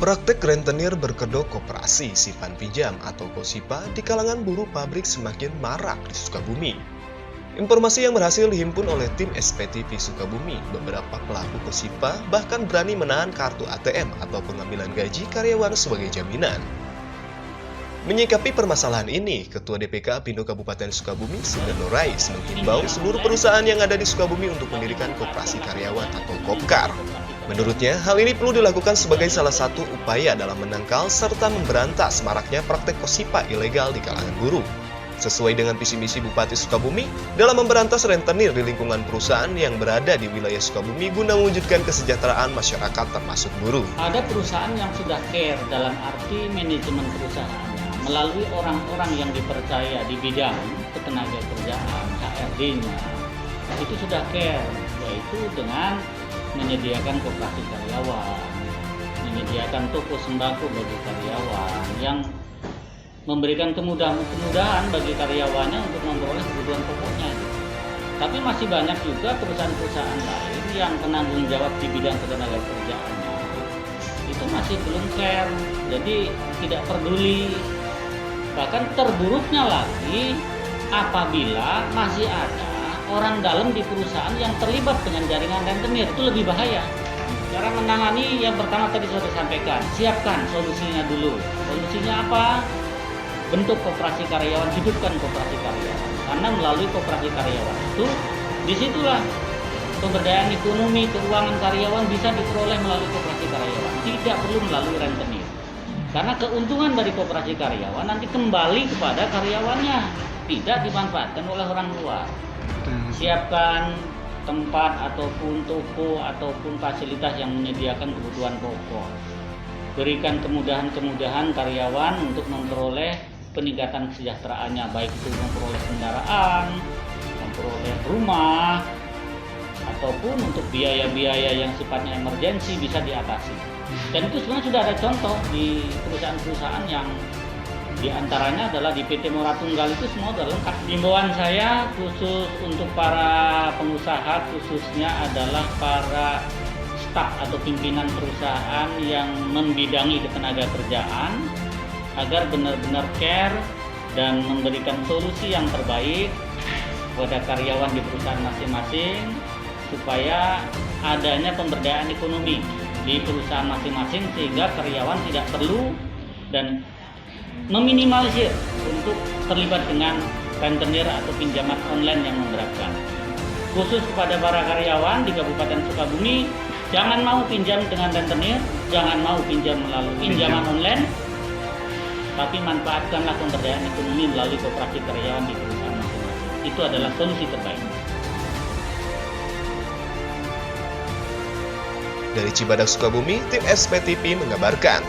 Praktek rentenir berkedok koperasi simpan pinjam atau KOSIPA di kalangan buruh pabrik semakin marak di Sukabumi. Informasi yang berhasil dihimpun oleh tim SPTP Sukabumi, beberapa pelaku KOSIPA bahkan berani menahan kartu ATM atau pengambilan gaji karyawan sebagai jaminan. Menyikapi permasalahan ini, Ketua DPK Apindo Kabupaten Sukabumi, Sugando Rais, menghimbau seluruh perusahaan yang ada di Sukabumi untuk mendirikan koperasi karyawan atau KOPKAR. Menurutnya, hal ini perlu dilakukan sebagai salah satu upaya dalam menangkal serta memberantas maraknya praktek KOSIPA ilegal di kalangan buruh. Sesuai dengan visi misi Bupati Sukabumi dalam memberantas rentenir di lingkungan perusahaan yang berada di wilayah Sukabumi guna mewujudkan kesejahteraan masyarakat termasuk buruh. Ada perusahaan yang sudah care dalam arti manajemen perusahaannya melalui orang-orang yang dipercaya di bidang ketenaga kerjaan, HRD-nya, itu sudah care, yaitu dengan menyediakan koperasi karyawan, menyediakan toko sembako bagi karyawan, yang memberikan kemudahan bagi karyawannya untuk memperoleh kebutuhan pokoknya. Tapi masih banyak juga perusahaan-perusahaan lain yang penanggung jawab di bidang ketenaga kerjaannya itu masih belum care, jadi tidak peduli. Bahkan terburuknya lagi apabila masih ada orang dalam di perusahaan yang terlibat dengan jaringan rentenir, itu lebih bahaya. Cara menangani yang pertama tadi sudah disampaikan, siapkan solusinya dulu. Solusinya apa? Bentuk koperasi karyawan, hidupkan koperasi karyawan. Karena melalui koperasi karyawan itu, disitulah pemberdayaan ekonomi, keuangan karyawan bisa diperoleh melalui koperasi karyawan. Tidak perlu melalui rentenir. Karena keuntungan dari koperasi karyawan nanti kembali kepada karyawannya, tidak dimanfaatkan oleh orang luar. Siapkan tempat ataupun toko ataupun fasilitas yang menyediakan kebutuhan pokok. Berikan kemudahan-kemudahan karyawan untuk memperoleh peningkatan kesejahteraannya, baik itu memperoleh kendaraan, memperoleh rumah, ataupun untuk biaya-biaya yang sifatnya emergensi bisa diatasi. Dan itu sebenarnya sudah ada contoh di perusahaan-perusahaan yang diantaranya adalah di PT Mora Tunggal, itu semua sudah lengkap. Himbauan saya khusus untuk para pengusaha, khususnya adalah para staf atau pimpinan perusahaan yang membidangi ketenaga kerjaan, agar benar-benar care dan memberikan solusi yang terbaik kepada karyawan di perusahaan masing-masing, supaya adanya pemberdayaan ekonomi di perusahaan masing-masing, sehingga karyawan tidak perlu dan meminimalisir untuk terlibat dengan rentenir atau pinjaman online yang memberatkan. Khusus kepada para karyawan di Kabupaten Sukabumi, jangan mau pinjam dengan rentenir, jangan mau pinjam melalui pinjaman online, tapi manfaatkanlah pemberdayaan ekonomi melalui koperasi karyawan di perusahaan masing-masing. Itu adalah solusi terbaik. Dari Cibadak, Sukabumi, tim SPTP mengabarkan.